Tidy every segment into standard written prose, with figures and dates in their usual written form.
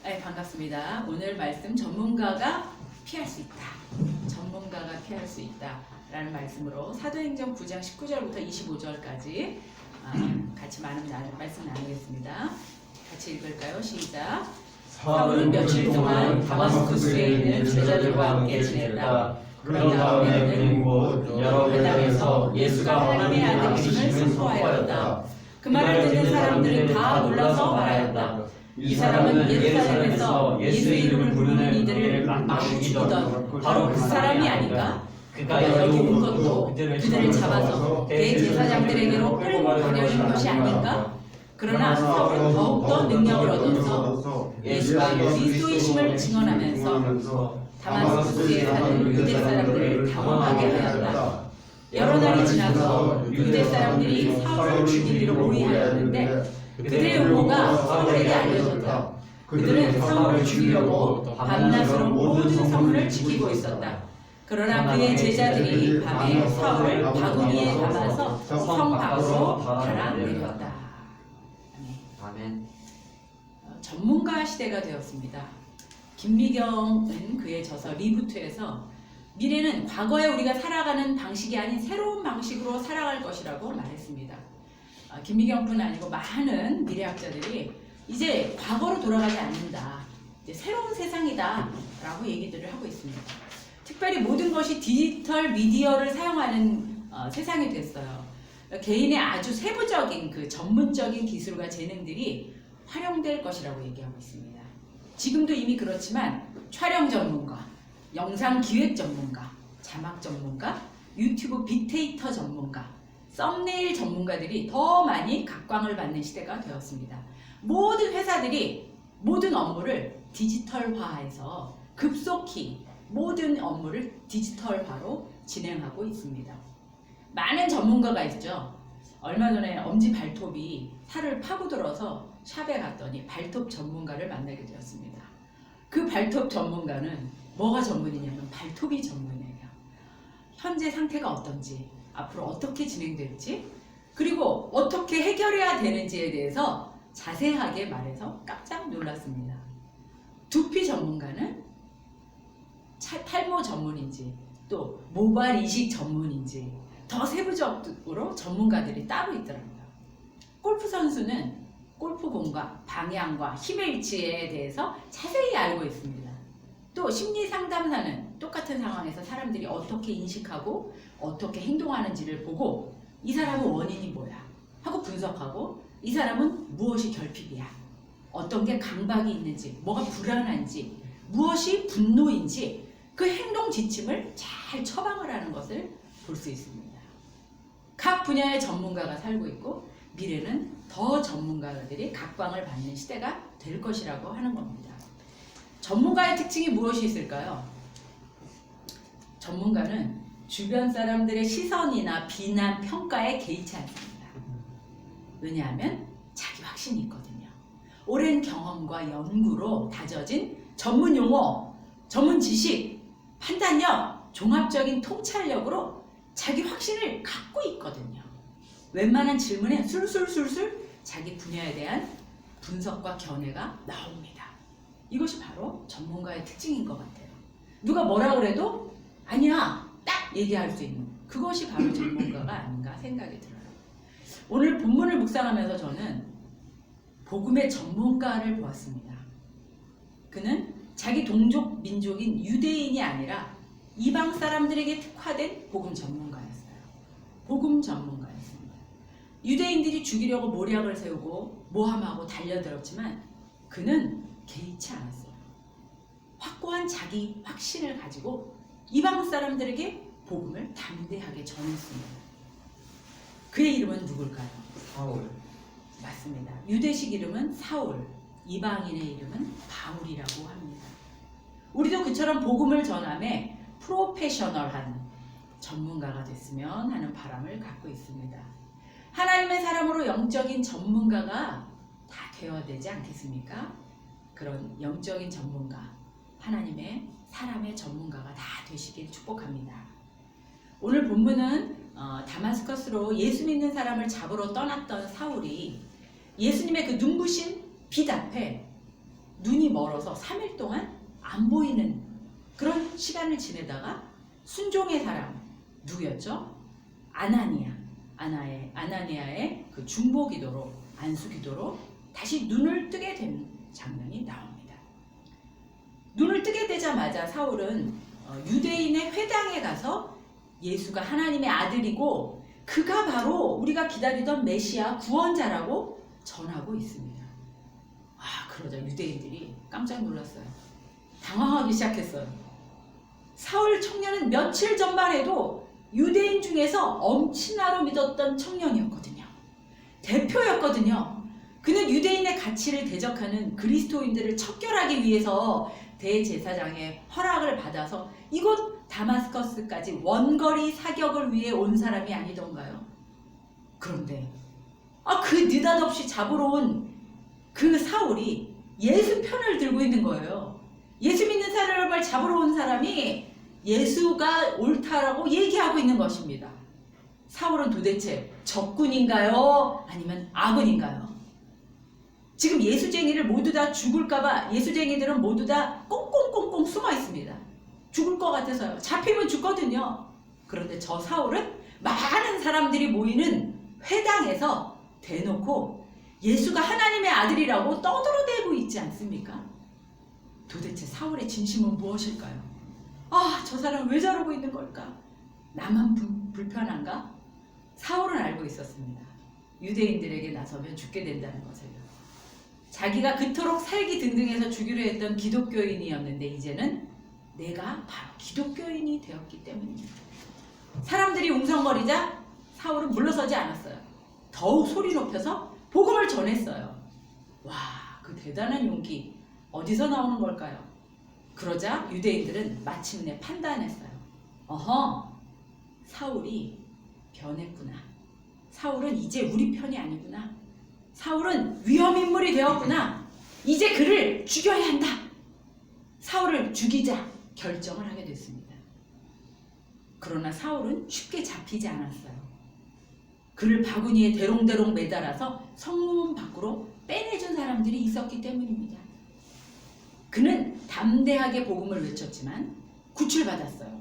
네, 반갑습니다. 오늘 말씀 전문가가 피할 수 있다. 전문가가 피할 수 있다. 라는 말씀으로 사도행전 9장 19절부터 25절까지 같이 많은 말씀 나누겠습니다. 같이 읽을까요? 시작. 사울은 며칠 동안 다마스쿠스에 있는 제자들과 함께 지냈다. 그런 다음에 그는 곧 여러 회당에서 예수가 하나님의 아들이심을 선포하였다. 그 말을 듣는 사람들은 다 놀라서 말하였다. 이 사람은 예루살렘에서 예수의 이름을 부르는 이들을 막 죽이던 바로 그 사람이 아닌가? 그가 여기 온 것도 그들을 잡아서 대제사장들에게로 끌고 가려는 것이 아닌가? 그러나 사울은 더욱더 능력을 얻어서 예수가 그리스도이심을 증언하면서 다마스쿠스에 사는 유대 사람들을 당황하게 하였다. 여러 날이 지나서 유대 사람들이 사울을 죽이기로 모의하였는데 그들의 음모가 사울에게 알려졌다. 그들은 사울을 죽이려고 밤낮으로 모든 성문을 지키고 있었다. 그러나 그의 제자들이 밤에 사울을 바구니에 담아서 성 밖으로 달아내렸다. 아멘. 전문가 시대가 되었습니다. 김미경은 그의 저서 리부트에서 미래는 과거에 우리가 살아가는 방식이 아닌 새로운 방식으로 살아갈 것이라고 말했습니다. 김미경뿐 아니고 많은 미래학자들이 이제 과거로 돌아가지 않는다. 이제 새로운 세상이다 라고 얘기들을 하고 있습니다. 특별히 모든 것이 디지털 미디어를 사용하는 세상이 됐어요. 개인의 아주 세부적인 그 전문적인 기술과 재능들이 활용될 것이라고 얘기하고 있습니다. 지금도 이미 그렇지만 촬영 전문가, 영상 기획 전문가, 자막 전문가, 유튜브 빅데이터 전문가, 썸네일 전문가들이 더 많이 각광을 받는 시대가 되었습니다. 모든 회사들이 모든 업무를 디지털화해서 급속히 모든 업무를 디지털화로 진행하고 있습니다. 많은 전문가가 있죠. 얼마 전에 엄지 발톱이 살을 파고들어서 샵에 갔더니 발톱 전문가를 만나게 되었습니다. 그 발톱 전문가는 뭐가 전문이냐면 발톱이 전문이에요. 현재 상태가 어떤지, 앞으로 어떻게 진행될지, 그리고 어떻게 해결해야 되는지에 대해서 자세하게 말해서 깜짝 놀랐습니다. 두피 전문가는 탈모 전문인지 또 모발 이식 전문인지 더 세부적으로 전문가들이 따로 있더라고요. 골프 선수는 골프공과 방향과 힘의 위치에 대해서 자세히 알고 있습니다. 또 심리 상담사는 똑같은 상황에서 사람들이 어떻게 인식하고 어떻게 행동하는지를 보고 이 사람은 원인이 뭐야 하고 분석하고 이 사람은 무엇이 결핍이야, 어떤 게 강박이 있는지, 뭐가 불안한지, 무엇이 분노인지 그 행동 지침을 잘 처방을 하는 것을 볼 수 있습니다. 각 분야의 전문가가 살고 있고 미래는 더 전문가들이 각광을 받는 시대가 될 것이라고 하는 겁니다. 전문가의 특징이 무엇이 있을까요? 전문가는 주변 사람들의 시선이나 비난, 평가에 개의치 않습니다. 왜냐하면 자기 확신이 있거든요. 오랜 경험과 연구로 다져진 전문 용어, 전문 지식, 판단력, 종합적인 통찰력으로 자기 확신을 갖고 있거든요. 웬만한 질문에 술술술술 자기 분야에 대한 분석과 견해가 나옵니다. 이것이 바로 전문가의 특징인 것 같아요. 누가 뭐라 그래도 아니야 딱 얘기할 수 있는 그것이 바로 전문가가 아닌가 생각이 들어요. 오늘 본문을 묵상하면서 저는 복음의 전문가를 보았습니다. 그는 자기 동족 민족인 유대인이 아니라 이방 사람들에게 특화된 복음 전문가였어요. 복음 전문가였습니다. 유대인들이 죽이려고 모략을 세우고 모함하고 달려들었지만 그는 개의치 않았어요. 확고한 자기 확신을 가지고 이방 사람들에게 복음을 담대하게 전했습니다. 그의 이름은 누굴까요? 사울. 맞습니다. 유대식 이름은 사울, 이방인의 이름은 바울이라고 합니다. 우리도 그처럼 복음을 전함에 프로페셔널한 전문가가 됐으면 하는 바람을 갖고 있습니다. 하나님의 사람으로 영적인 전문가가 다 되어야 되지 않겠습니까? 그런 영적인 전문가, 하나님의 사람의 전문가가 다 되시길 축복합니다. 오늘 본문은 다마스커스로 예수 믿는 사람을 잡으러 떠났던 사울이 예수님의 그 눈부신 빛 앞에 눈이 멀어서 3일 동안 안 보이는 그런 시간을 지내다가 순종의 사람 누구였죠? 아나니아의 그 중보 기도로, 안수 기도로 다시 눈을 뜨게 된 장면이 나옵니다. 눈을 뜨게 되자마자 사울은 유대인의 회당에 가서 예수가 하나님의 아들이고 그가 바로 우리가 기다리던 메시아 구원자라고 전하고 있습니다. 그러자 유대인들이 깜짝 놀랐어요. 당황하기 시작했어요. 사울 청년은 며칠 전만 해도 유대인 중에서 엄친아로 믿었던 청년이었거든요. 대표였거든요. 그는 유대인의 가치를 대적하는 그리스도인들을 척결하기 위해서 대제사장의 허락을 받아서 이곳 다마스커스까지 원거리 사격을 위해 온 사람이 아니던가요? 그런데 그 느닷없이 잡으러 온 그 사울이 예수 편을 들고 있는 거예요. 예수 믿는 사람을 잡으러 온 사람이 예수가 옳다라고 얘기하고 있는 것입니다. 사울은 도대체 적군인가요? 아니면 아군인가요? 지금 예수쟁이를 모두 다 죽을까봐 예수쟁이들은 모두 다 꽁꽁꽁꽁 숨어 있습니다. 죽을 것 같아서요. 잡히면 죽거든요. 그런데 저 사울은 많은 사람들이 모이는 회당에서 대놓고 예수가 하나님의 아들이라고 떠들어대고 있지 않습니까? 도대체 사울의 진심은 무엇일까요? 저 사람 왜 저러고 있는 걸까? 나만 불편한가? 사울은 알고 있었습니다. 유대인들에게 나서면 죽게 된다는 것을. 자기가 그토록 살기 등등해서 주기로 했던 기독교인이었는데 이제는 내가 바로 기독교인이 되었기 때문입니다. 사람들이 웅성거리자 사울은 물러서지 않았어요. 더욱 소리 높여서 복음을 전했어요. 그 대단한 용기 어디서 나오는 걸까요? 그러자 유대인들은 마침내 판단했어요. 사울이 변했구나. 사울은 이제 우리 편이 아니구나. 사울은 위험인물이 되었구나. 이제 그를 죽여야 한다. 사울을 죽이자 결정을 하게 됐습니다. 그러나 사울은 쉽게 잡히지 않았어요. 그를 바구니에 대롱대롱 매달아서 성문 밖으로 빼내준 사람들이 있었기 때문입니다. 그는 담대하게 복음을 외쳤지만 구출받았어요.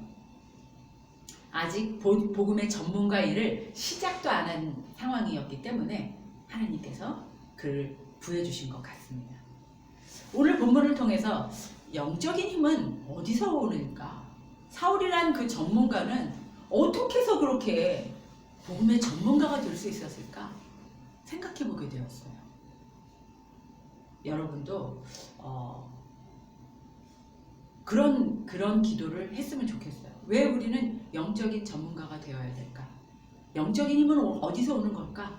아직 복음의 전문가 일을 시작도 안 한 상황이었기 때문에 하나님께서 그를 구해주신 것 같습니다. 오늘 본문을 통해서 영적인 힘은 어디서 오는가? 사울이란 그 전문가는 어떻게 해서 그렇게 복음의 전문가가 될 수 있었을까? 생각해 보게 되었어요. 여러분도 그런 기도를 했으면 좋겠어요. 왜 우리는 영적인 전문가가 되어야 될까? 영적인 힘은 어디서 오는 걸까?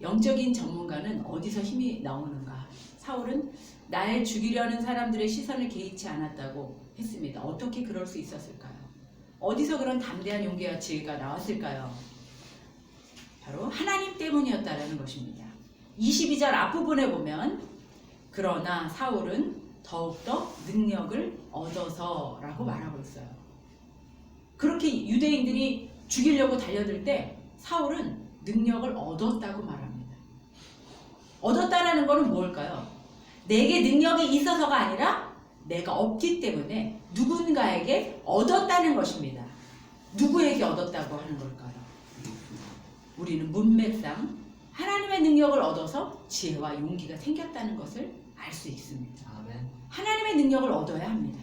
영적인 전문가는 어디서 힘이 나오는가? 사울은 날 죽이려는 사람들의 시선을 개의치 않았다고 했습니다. 어떻게 그럴 수 있었을까요? 어디서 그런 담대한 용기와 지혜가 나왔을까요? 바로 하나님 때문이었다라는 것입니다. 22절 앞부분에 보면 그러나 사울은 더욱더 능력을 얻어서 라고 말하고 있어요. 그렇게 유대인들이 죽이려고 달려들 때 사울은 능력을 얻었다고 말합니다. 얻었다라는 것은 뭘까요? 내게 능력이 있어서가 아니라 내가 없기 때문에 누군가에게 얻었다는 것입니다. 누구에게 얻었다고 하는 걸까요? 우리는 문맥상 하나님의 능력을 얻어서 지혜와 용기가 생겼다는 것을 알 수 있습니다. 아멘. 하나님의 능력을 얻어야 합니다.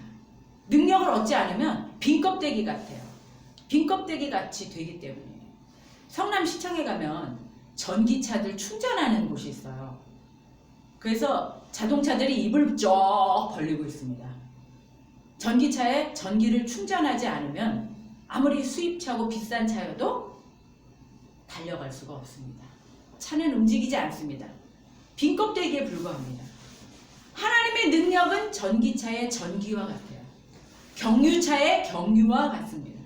능력을 얻지 않으면 빈 껍데기 같아요. 빈 껍데기 같이 되기 때문에. 성남시청에 가면 전기차들 충전하는 곳이 있어요. 그래서 자동차들이 입을 쭉 벌리고 있습니다. 전기차에 전기를 충전하지 않으면 아무리 수입차고 비싼 차여도 달려갈 수가 없습니다. 차는 움직이지 않습니다. 빈 껍데기에 불과합니다. 하나님의 능력은 전기차의 전기와 같아요. 경유차의 경유와 같습니다.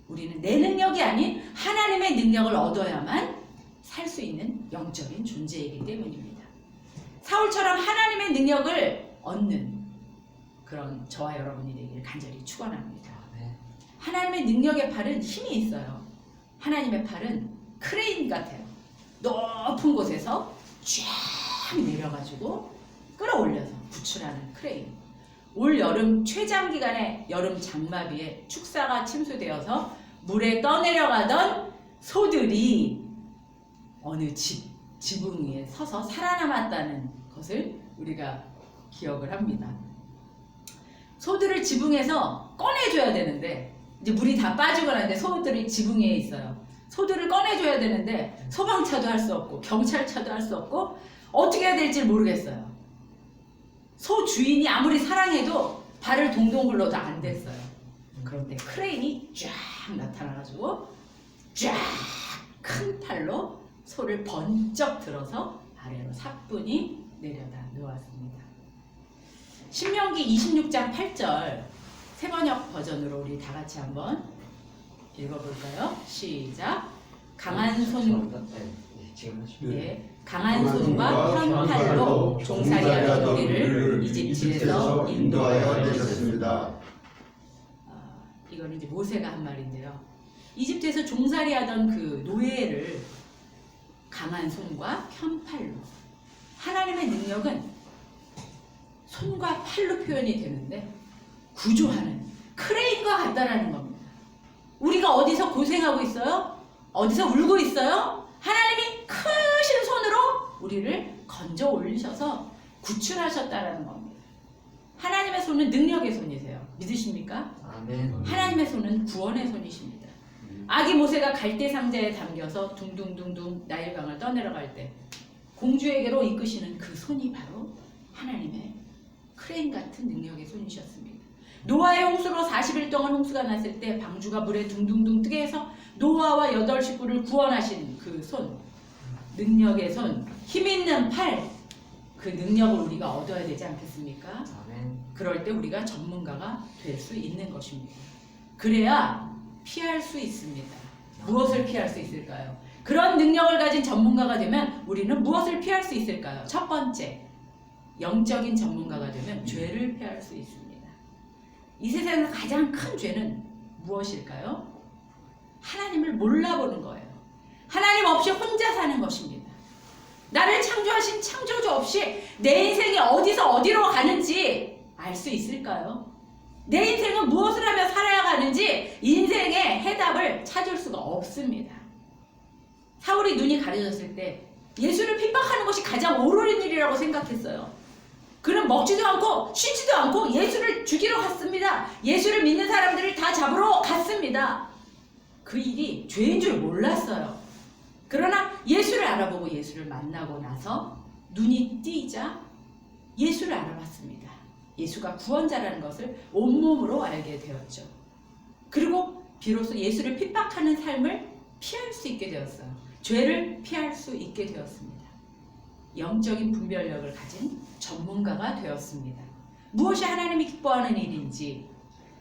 우리는 내 능력이 아닌 하나님의 능력을 얻어야만 살 수 있는 영적인 존재이기 때문입니다. 사울처럼 하나님의 능력을 얻는 그런 저와 여러분이 되기를 간절히 축원합니다. 하나님의 능력의 팔은 힘이 있어요. 하나님의 팔은 크레인 같아요. 높은 곳에서 쫙 내려가지고 끌어 구출하는 크레인. 올 여름 최장기간의 여름 장마비에 축사가 침수되어서 물에 떠내려가던 소들이 어느 지붕 위에 서서 살아남았다는 것을 우리가 기억을 합니다. 소들을 지붕에서 꺼내줘야 되는데 이제 물이 다 빠지고 나는데 소들이 지붕 위에 있어요. 소들을 꺼내줘야 되는데 소방차도 할 수 없고 경찰차도 할 수 없고 어떻게 해야 될지 모르겠어요. 소 주인이 아무리 사랑해도 발을 동동 굴러도 안 됐어요. 그런데 크레인이 쫙 나타나가지고 쫙 큰 팔로 소를 번쩍 들어서 아래로 사뿐히 내려다 놓았습니다. 신명기 26장 8절 세번역 버전으로 우리 다 같이 한번 읽어볼까요? 시작. 강한 손, 지금 하시면 예, 강한 손과 편 팔로 종살이하던 우리를 이집트에서 인도하여 내셨습니다. 이거는 이제 모세가 한 말인데요. 이집트에서 종살이하던 그 노예를 강한 손과 편팔로, 하나님의 능력은 손과 팔로 표현이 되는데 구조하는 크레인과 같다라는 겁니다. 우리가 어디서 고생하고 있어요? 어디서 울고 있어요? 하나님이 크신 손으로 우리를 건져 올리셔서 구출하셨다라는 겁니다. 하나님의 손은 능력의 손이세요. 믿으십니까? 아멘. 하나님의 손은 구원의 손이십니다. 아기 모세가 갈대 상자에 담겨서 둥둥둥둥 나일강을 떠내려갈 때 공주에게로 이끄시는 그 손이 바로 하나님의 크레인 같은 능력의 손이셨습니다. 노아의 홍수로 40일 동안 홍수가 났을 때 방주가 물에 둥둥둥 뜨게 해서 노아와 8 식구를 구원하신 그 손, 능력의 손, 힘있는 팔, 그 능력을 우리가 얻어야 되지 않겠습니까? 아멘. 그럴 때 우리가 전문가가 될 수 있는 것입니다. 그래야 피할 수 있습니다. 무엇을 피할 수 있을까요? 그런 능력을 가진 전문가가 되면 우리는 무엇을 피할 수 있을까요? 첫 번째, 영적인 전문가가 되면 죄를 피할 수 있습니다. 이 세상에서 가장 큰 죄는 무엇일까요? 하나님을 몰라보는 거예요. 하나님 없이 혼자 사는 것입니다. 나를 창조하신 창조주 없이 내 인생이 어디서 어디로 가는지 알 수 있을까요? 내 인생은 무엇을 하며 살아야 가는지 인생의 해답을 찾을 수가 없습니다. 사울이 눈이 가려졌을 때 예수를 핍박하는 것이 가장 옳은 일이라고 생각했어요. 그는 먹지도 않고 쉬지도 않고 예수를 죽이러 갔습니다. 예수를 믿는 사람들을 다 잡으러 갔습니다. 그 일이 죄인 줄 몰랐어요. 그러나 예수를 알아보고 예수를 만나고 나서 눈이 띄자 예수를 알아봤습니다. 예수가 구원자라는 것을 온몸으로 알게 되었죠. 그리고 비로소 예수를 핍박하는 삶을 피할 수 있게 되었어요. 죄를 피할 수 있게 되었습니다. 영적인 분별력을 가진 전문가가 되었습니다. 무엇이 하나님이 기뻐하는 일인지,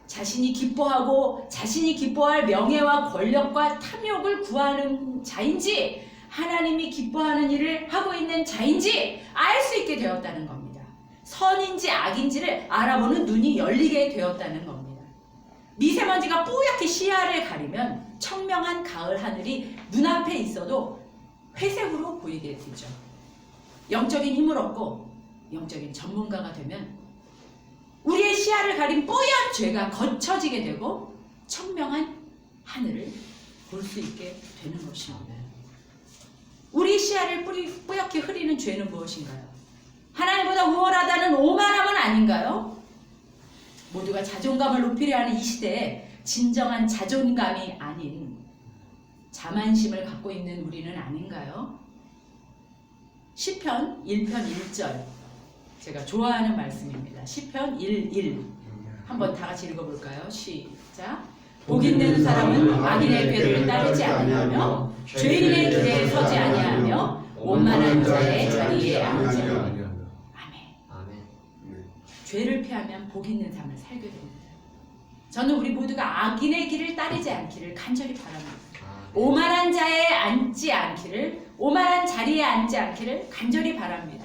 자신이 기뻐하고 자신이 기뻐할 명예와 권력과 탐욕을 구하는 자인지, 하나님이 기뻐하는 일을 하고 있는 자인지 알 수 있게 되었다는 겁니다. 선인지 악인지를 알아보는 눈이 열리게 되었다는 겁니다. 미세먼지가 뿌옇게 시야를 가리면 청명한 가을 하늘이 눈앞에 있어도 회색으로 보이게 되죠. 영적인 힘을 얻고 영적인 전문가가 되면 우리의 시야를 가린 뿌연 죄가 거쳐지게 되고 청명한 하늘을 볼 수 있게 되는 것입니다. 우리 시야를 뿌옇게 흐리는 죄는 무엇인가요? 하나님보다 우월하다는 오만함은 아닌가요? 모두가 자존감을 높이려 하는 이 시대에 진정한 자존감이 아닌 자만심을 갖고 있는 우리는 아닌가요? 시편 1편 1절, 제가 좋아하는 말씀입니다. 시편 1:1 한번 다 같이 읽어볼까요? 시작. 복 있는 사람은 악인의 궤를 따르지 아니하며 죄인의 길에 서지 아니하며 원만한 자의 자리에 앉지 아니하며. 죄를 피하면 복 있는 삶을 살게 됩니다. 저는 우리 모두가 악인의 길을 따르지 않기를 간절히 바랍니다. 오만한 자에 앉지 않기를, 오만한 자리에 앉지 않기를 간절히 바랍니다.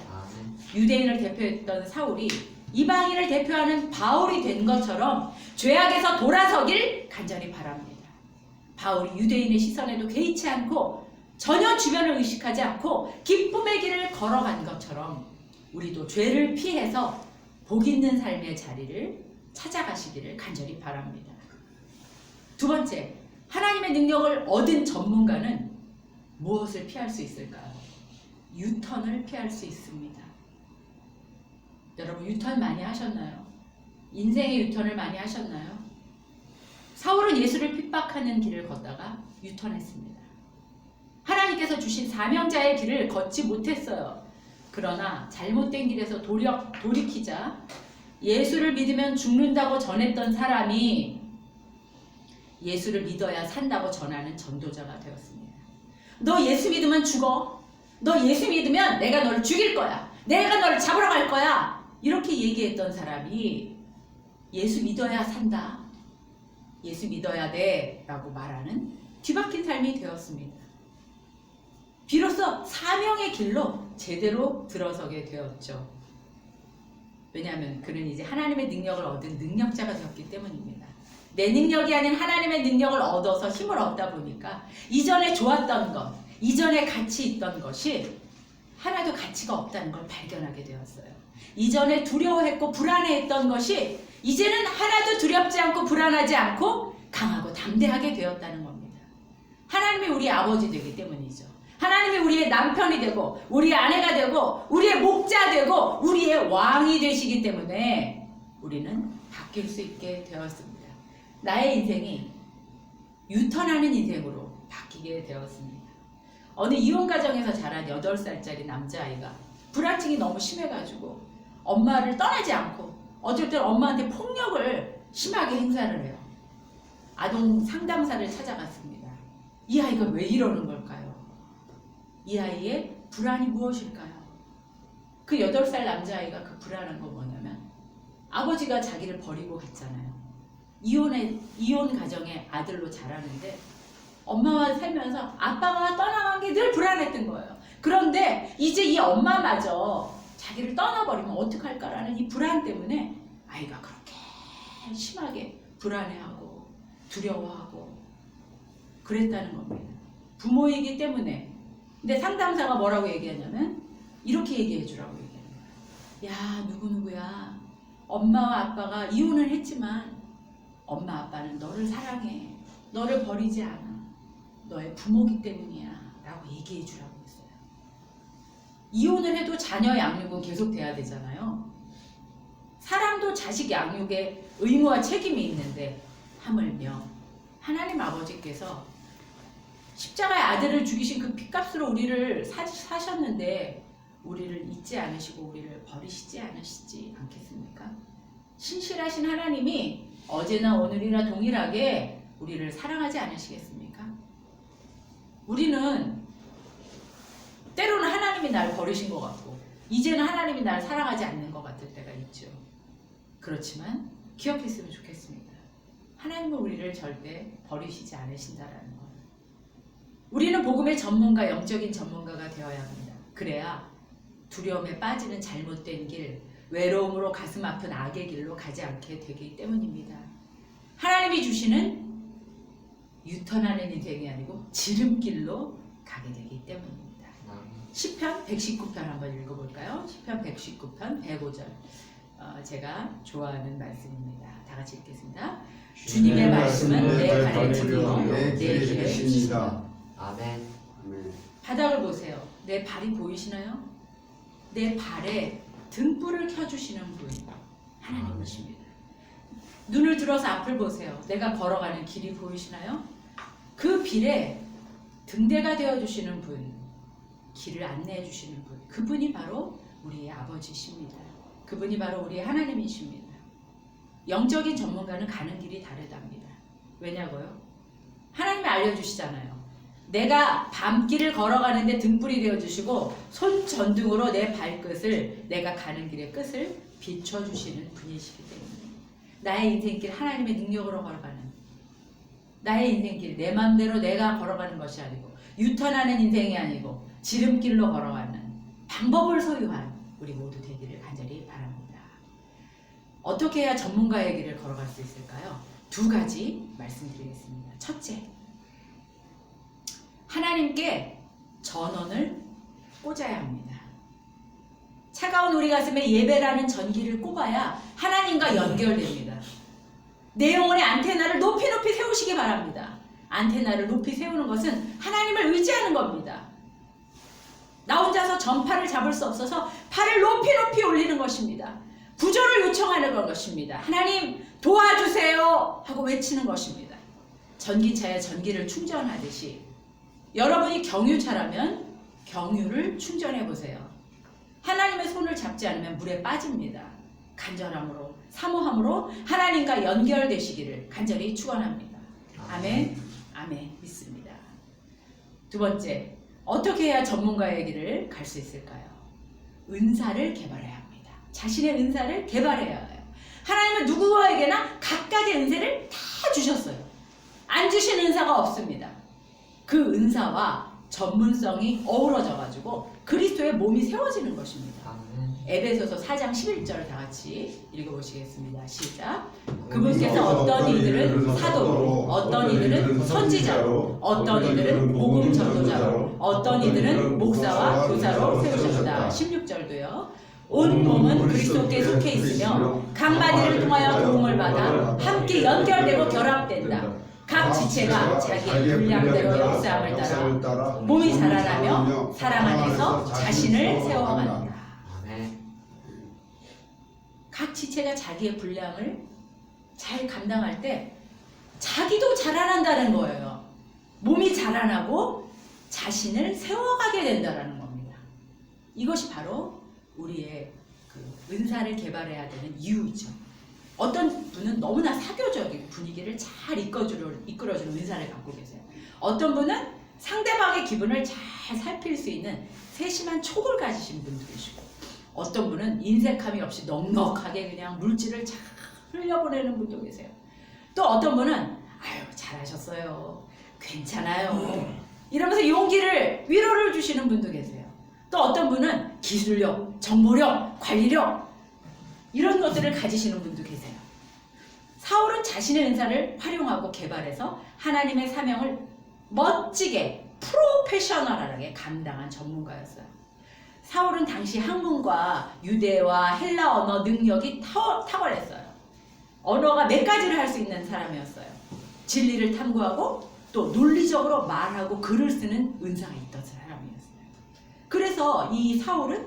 유대인을 대표했던 사울이 이방인을 대표하는 바울이 된 것처럼 죄악에서 돌아서길 간절히 바랍니다. 바울이 유대인의 시선에도 개의치 않고 전혀 주변을 의식하지 않고 기쁨의 길을 걸어간 것처럼 우리도 죄를 피해서 복 있는 삶의 자리를 찾아가시기를 간절히 바랍니다. 두 번째, 하나님의 능력을 얻은 전문가는 무엇을 피할 수 있을까요? 유턴을 피할 수 있습니다. 여러분 유턴 많이 하셨나요? 인생의 유턴을 많이 하셨나요? 사울은 예수를 핍박하는 길을 걷다가 유턴했습니다. 하나님께서 주신 사명자의 길을 걷지 못했어요. 그러나 잘못된 길에서 돌이키자 예수를 믿으면 죽는다고 전했던 사람이 예수를 믿어야 산다고 전하는 전도자가 되었습니다. 너 예수 믿으면 죽어. 너 예수 믿으면 내가 너를 죽일 거야. 내가 너를 잡으러 갈 거야. 이렇게 얘기했던 사람이 예수 믿어야 산다. 예수 믿어야 돼. 라고 말하는 뒤바뀐 삶이 되었습니다. 비로소 사명의 길로 제대로 들어서게 되었죠. 왜냐하면 그는 이제 하나님의 능력을 얻은 능력자가 되었기 때문입니다. 내 능력이 아닌 하나님의 능력을 얻어서 힘을 얻다 보니까 이전에 좋았던 것, 이전에 가치 있던 것이 하나도 가치가 없다는 걸 발견하게 되었어요. 이전에 두려워했고 불안해했던 것이 이제는 하나도 두렵지 않고 불안하지 않고 강하고 담대하게 되었다는 겁니다. 하나님이 우리의 아버지 되기 때문이죠. 하나님이 우리의 남편이 되고 우리의 아내가 되고 우리의 목자 되고 우리의 왕이 되시기 때문에 우리는 바뀔 수 있게 되었습니다. 나의 인생이 유턴하는 인생으로 바뀌게 되었습니다. 어느 이혼 가정에서 자란 8살짜리 남자아이가 불안증이 너무 심해가지고 엄마를 떠나지 않고 어쩔 땐 엄마한테 폭력을 심하게 행사를 해요. 아동 상담사를 찾아갔습니다. 이 아이가 왜 이러는 걸까요? 이 아이의 불안이 무엇일까요? 그 8살 남자아이가 그 불안한 건 뭐냐면 아버지가 자기를 버리고 갔잖아요. 이혼 가정의 아들로 자라는데 엄마와 살면서 아빠가 떠나간 게 늘 불안했던 거예요. 그런데 이제 이 엄마마저 자기를 떠나버리면 어떡할까라는 이 불안 때문에 아이가 그렇게 심하게 불안해하고 두려워하고 그랬다는 겁니다. 부모이기 때문에. 근데 상담사가 뭐라고 얘기하냐면 이렇게 얘기해 주라고 얘기하는 거예요. 야, 누구누구야. 엄마와 아빠가 이혼을 했지만 엄마 아빠는 너를 사랑해. 너를 버리지 않아. 너의 부모기 때문이야. 라고 얘기해 주라고 했어요. 이혼을 해도 자녀 양육은 계속 돼야 되잖아요. 사람도 자식 양육에 의무와 책임이 있는데 하물며 하나님 아버지께서 십자가의 아들을 죽이신 그 핏값으로 우리를 사셨는데 우리를 잊지 않으시고 우리를 버리시지 않으시지 않겠습니까? 신실하신 하나님이 어제나 오늘이나 동일하게 우리를 사랑하지 않으시겠습니까? 우리는 때로는 하나님이 날 버리신 것 같고 이제는 하나님이 날 사랑하지 않는 것 같을 때가 있죠. 그렇지만 기억했으면 좋겠습니다. 하나님은 우리를 절대 버리시지 않으신다라는 것. 우리는 복음의 전문가, 영적인 전문가가 되어야 합니다. 그래야 두려움에 빠지는 잘못된 길, 외로움으로 가슴 아픈 악의 길로 가지 않게 되기 때문입니다. 하나님이 주시는 유턴하는 인생이 아니고 지름길로 가게 되기 때문입니다. 시편 119편 한번 읽어볼까요? 시편 119편 105절. 제가 좋아하는 말씀입니다. 다 같이 읽겠습니다. 주님의 말씀은 내 발의 등이요 내 길의 빛이다. 아멘. 바닥을 보세요. 내 발이 보이시나요? 내 발에 등불을 켜주시는 분 하나님이십니다. 눈을 들어서 앞을 보세요. 내가 걸어가는 길이 보이시나요? 그 길에 등대가 되어주시는 분, 길을 안내해 주시는 분, 그분이 바로 우리의 아버지십니다. 그분이 바로 우리의 하나님이십니다. 영적인 전문가는 가는 길이 다르답니다. 왜냐고요? 하나님이 알려주시잖아요. 내가 밤길을 걸어가는데 등불이 되어주시고 손전등으로 내 발끝을 내가 가는 길의 끝을 비춰주시는 분이시기 때문에 나의 인생길 하나님의 능력으로 걸어가는 나의 인생길 내 맘대로 내가 걸어가는 것이 아니고 유턴하는 인생이 아니고 지름길로 걸어가는 방법을 소유한 우리 모두 되기를 간절히 바랍니다. 어떻게 해야 전문가의 길을 걸어갈 수 있을까요? 2가지 말씀드리겠습니다. 첫째, 하나님께 전원을 꽂아야 합니다. 차가운 우리 가슴에 예배라는 전기를 꼽아야 하나님과 연결됩니다. 내 영혼의 안테나를 높이 세우시기 바랍니다. 안테나를 높이 세우는 것은 하나님을 의지하는 겁니다. 나 혼자서 전파를 잡을 수 없어서 팔을 높이 올리는 것입니다. 구조를 요청하는 것입니다. 하나님 도와주세요 하고 외치는 것입니다. 전기차에 전기를 충전하듯이 여러분이 경유차라면 경유를 충전해 보세요. 하나님의 손을 잡지 않으면 물에 빠집니다. 간절함으로 사모함으로 하나님과 연결되시기를 간절히 축원합니다. 아멘. 아멘. 믿습니다. 두 번째, 어떻게 해야 전문가의 길을 갈 수 있을까요? 은사를 개발해야 합니다. 자신의 은사를 개발해야 해요. 하나님은 누구에게나 각각의 은사를 다 주셨어요. 안 주신 은사가 없습니다. 그 은사와 전문성이 어우러져 가지고 그리스도의 몸이 세워지는 것입니다. 에베소서 4장 11절 다 같이 읽어보시겠습니다. 시작. 그분께서 어떤 이들은 사도로, 어떤 이들은 선지자로, 어떤 이들은 복음 전도자로, 어떤 이들은 목사와 교사로 세우셨다. 16절도요. 온 몸은 그리스도께 속해 있으며 각 마디를 통하여 도움을 받아 함께 연결되고 결합된다. 각 지체가 자기의 분량대로 역사함을 따라 몸이 자라나며 사랑 안에서 자신을 세워간다. 각 지체가 자기의 분량을 잘 감당할 때 자기도 자라난다는 거예요. 몸이 자라나고 자신을 세워가게 된다는 겁니다. 이것이 바로 우리의 그 은사를 개발해야 되는 이유죠. 어떤 분은 너무나 사교적인 분위기를 잘 이끌어주는 은사를 갖고 계세요. 어떤 분은 상대방의 기분을 잘 살필 수 있는 세심한 촉을 가지신 분도 계시고, 어떤 분은 인색함이 없이 넉넉하게 그냥 물질을 잘 흘려보내는 분도 계세요. 또 어떤 분은 아유 잘하셨어요, 괜찮아요 이러면서 용기를, 위로를 주시는 분도 계세요. 또 어떤 분은 기술력, 정보력, 관리력 이런 것들을 가지시는 분도 계세요. 사울은 자신의 은사를 활용하고 개발해서 하나님의 사명을 멋지게 프로페셔널하게 감당한 전문가였어요. 사울은 당시 학문과 유대와 헬라 언어 능력이 탁월했어요. 언어가 몇 가지를 할 수 있는 사람이었어요. 진리를 탐구하고 또 논리적으로 말하고 글을 쓰는 은사가 있던 사람이었어요. 그래서 이 사울은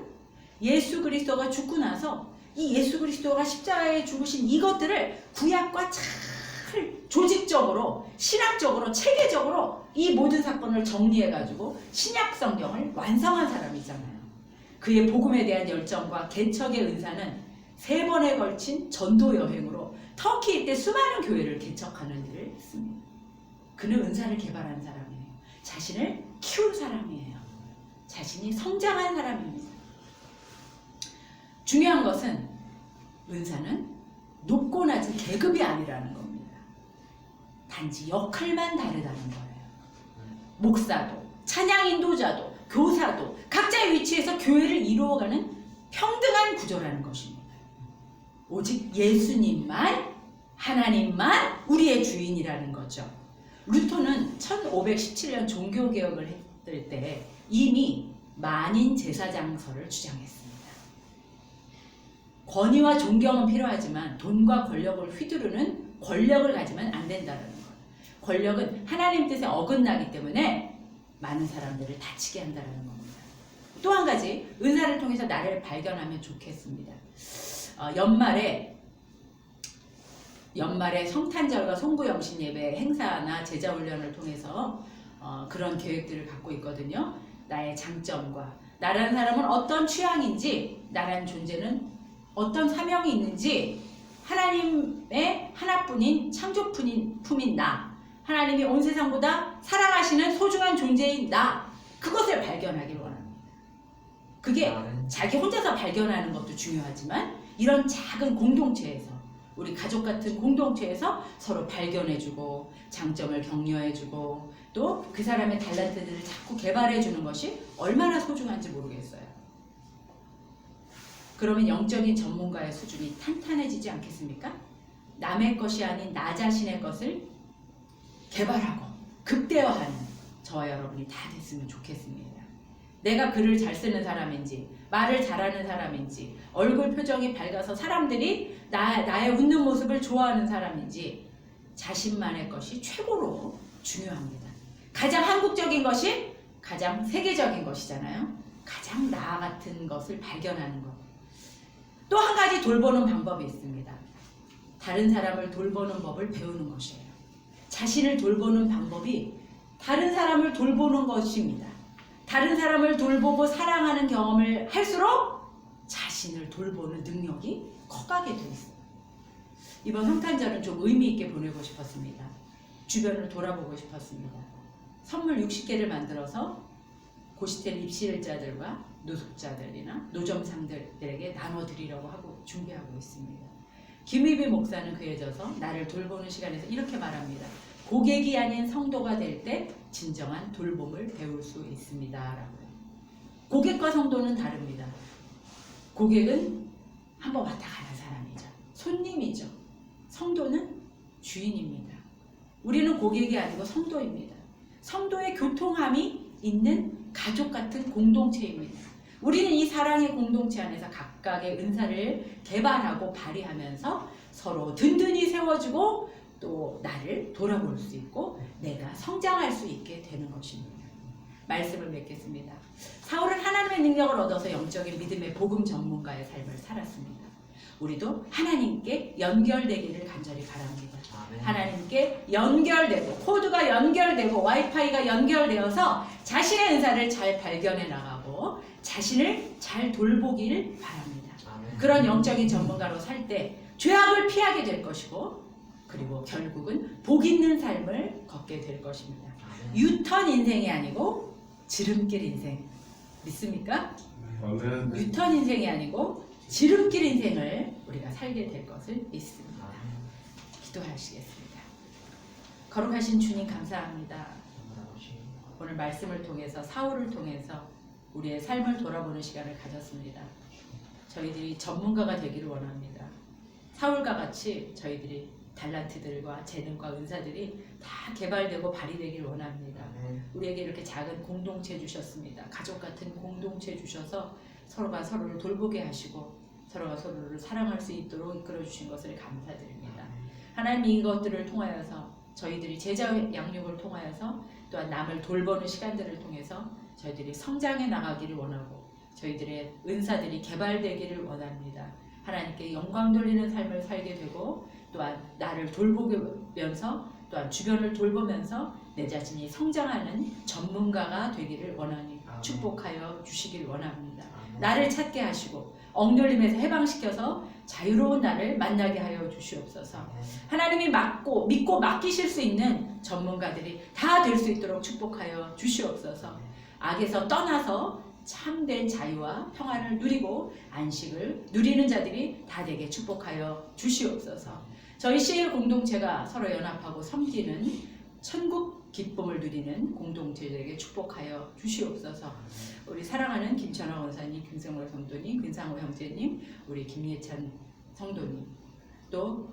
예수 그리스도가 죽고 나서 이 예수 그리스도가 십자가에 죽으신 이것들을 구약과 잘 조직적으로, 신학적으로, 체계적으로 이 모든 사건을 정리해가지고 신약 성경을 완성한 사람이잖아요. 그의 복음에 대한 열정과 개척의 은사는 3번에 걸친 전도 여행으로 터키 일대 수많은 교회를 개척하는 일을 했습니다. 그는 은사를 개발한 사람이에요. 자신을 키운 사람이에요. 자신이 성장한 사람입니다. 중요한 것은 은사는 높고 낮은 계급이 아니라는 겁니다. 단지 역할만 다르다는 거예요. 목사도, 찬양 인도자도, 교사도 각자의 위치에서 교회를 이루어가는 평등한 구조라는 것입니다. 오직 예수님만, 하나님만 우리의 주인이라는 거죠. 루터는 1517년 종교개혁을 했을 때 이미 만인 제사장설을 주장했습니다. 권위와 존경은 필요하지만 돈과 권력을 휘두르는 권력을 가지면 안 된다는 것. 권력은 하나님 뜻에 어긋나기 때문에 많은 사람들을 다치게 한다는 겁니다. 또 한 가지, 은사를 통해서 나를 발견하면 좋겠습니다. 연말에 성탄절과 송구영신 예배 행사나 제자훈련을 통해서 그런 계획들을 갖고 있거든요. 나의 장점과 나라는 사람은 어떤 취향인지, 나라는 존재는 어떤 사명이 있는지, 하나님의 하나뿐인 창조품인 나, 하나님이 온 세상보다 사랑하시는 소중한 존재인 나, 그것을 발견하기를 원합니다. 그게 자기 혼자서 발견하는 것도 중요하지만 이런 작은 공동체에서, 우리 가족 같은 공동체에서 서로 발견해주고 장점을 격려해주고 또 그 사람의 달란트들을 자꾸 개발해주는 것이 얼마나 소중한지 모르겠어요. 그러면 영적인 전문가의 수준이 탄탄해지지 않겠습니까? 남의 것이 아닌 나 자신의 것을 개발하고 극대화하는 저와 여러분이 다 됐으면 좋겠습니다. 내가 글을 잘 쓰는 사람인지, 말을 잘하는 사람인지, 얼굴 표정이 밝아서 사람들이 나의 웃는 모습을 좋아하는 사람인지 자신만의 것이 최고로 중요합니다. 가장 한국적인 것이 가장 세계적인 것이잖아요. 가장 나 같은 것을 발견하는 것. 또 한 가지 돌보는 방법이 있습니다. 다른 사람을 돌보는 법을 배우는 것이에요. 자신을 돌보는 방법이 다른 사람을 돌보는 것입니다. 다른 사람을 돌보고 사랑하는 경험을 할수록 자신을 돌보는 능력이 커가게 되어 있어요. 이번 성탄절은 좀 의미 있게 보내고 싶었습니다. 주변을 돌아보고 싶었습니다. 선물 60개를 만들어서 고시텔 입시일자들과 노숙자들이나 노점상들에게 나눠드리려고 하고 준비하고 있습니다. 김희비 목사는 그에 져서 나를 돌보는 시간에서 이렇게 말합니다. 고객이 아닌 성도가 될 때 진정한 돌봄을 배울 수 있습니다. 라고요. 고객과 성도는 다릅니다. 고객은 한번 왔다 가는 사람이죠. 손님이죠. 성도는 주인입니다. 우리는 고객이 아니고 성도입니다. 성도의 교통함이 있는 가족 같은 공동체입니다. 우리는 이 사랑의 공동체 안에서 각각의 은사를 개발하고 발휘하면서 서로 든든히 세워주고 또 나를 돌아볼 수 있고 내가 성장할 수 있게 되는 것입니다. 말씀을 맺겠습니다. 사울은 하나님의 능력을 얻어서 영적인 믿음의 복음 전문가의 삶을 살았습니다. 우리도 하나님께 연결되기를 간절히 바랍니다. 아멘. 하나님께 연결되고 코드가 연결되고 와이파이가 연결되어서 자신의 은사를 잘 발견해 나가고 자신을 잘 돌보길 바랍니다. 아멘. 그런 영적인 전문가로 살 때 죄악을 피하게 될 것이고 그리고 결국은 복 있는 삶을 걷게 될 것입니다. 아멘. 유턴 인생이 아니고 지름길 인생 믿습니까? 아멘. 유턴 인생이 아니고 지름길 인생을 우리가 살게 될 것을 믿습니다. 기도하시겠습니다. 거룩하신 주님 감사합니다. 오늘 말씀을 통해서 사울을 통해서 우리의 삶을 돌아보는 시간을 가졌습니다. 저희들이 전문가가 되기를 원합니다. 사울과 같이 저희들이 달란트들과 재능과 은사들이 다 개발되고 발휘되기를 원합니다. 우리에게 이렇게 작은 공동체 주셨습니다. 가족 같은 공동체 주셔서 서로가 서로를 돌보게 하시고 서로가 서로를 사랑할 수 있도록 이끌어 주신 것을 감사드립니다. 하나님 이것들을 통하여서 저희들이 제자 양육을 통하여서 또한 남을 돌보는 시간들을 통해서 저희들이 성장해 나가기를 원하고 저희들의 은사들이 개발되기를 원합니다. 하나님께 영광 돌리는 삶을 살게 되고 또한 나를 돌보면서 또한 주변을 돌보면서 내 자신이 성장하는 전문가가 되기를 원하니 축복하여 주시길 원합니다. 나를 찾게 하시고 억눌림에서 해방시켜서 자유로운 나를 만나게 하여 주시옵소서. 하나님이 믿고 맡기실 수 있는 전문가들이 다 될 수 있도록 축복하여 주시옵소서. 악에서 떠나서 참된 자유와 평안을 누리고 안식을 누리는 자들이 다 되게 축복하여 주시옵소서. 저희 CL 공동체가 서로 연합하고 섬기는 천국 기쁨을 누리는 공동체들에게 축복하여 주시옵소서. 우리 사랑하는 김천화 원사님, 김성월 성도님, 근상호 형제님, 우리 김예찬 성도님, 또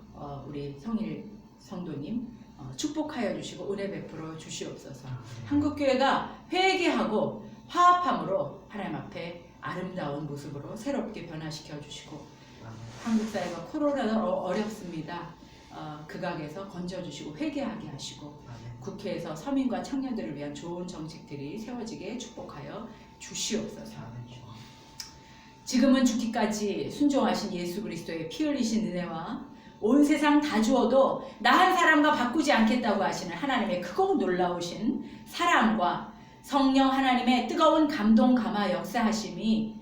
우리 성일 성도님 축복하여 주시고 은혜 베풀어 주시옵소서. 한국교회가 회개하고 화합함으로 하나님 앞에 아름다운 모습으로 새롭게 변화시켜 주시고 한국 사회가 코로나가 어렵습니다. 극악에서 건져주시고 회개하게 하시고 국회에서 서민과 청년들을 위한 좋은 정책들이 세워지게 축복하여 주시옵소서. 지금은 죽기까지 순종하신 예수 그리스도의 피 흘리신 은혜와 온 세상 다 주어도 나 한 사람과 바꾸지 않겠다고 하시는 하나님의 크고 놀라우신 사랑과 성령 하나님의 뜨거운 감동 감화 역사하심이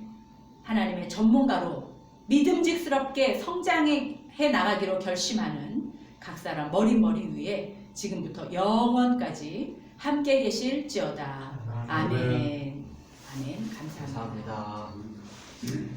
하나님의 전문가로 믿음직스럽게 성장해 나가기로 결심하는 각 사람 머리 위에 지금부터 영원까지 함께 계실지어다. 아멘. 아멘. 감사합니다. 감사합니다.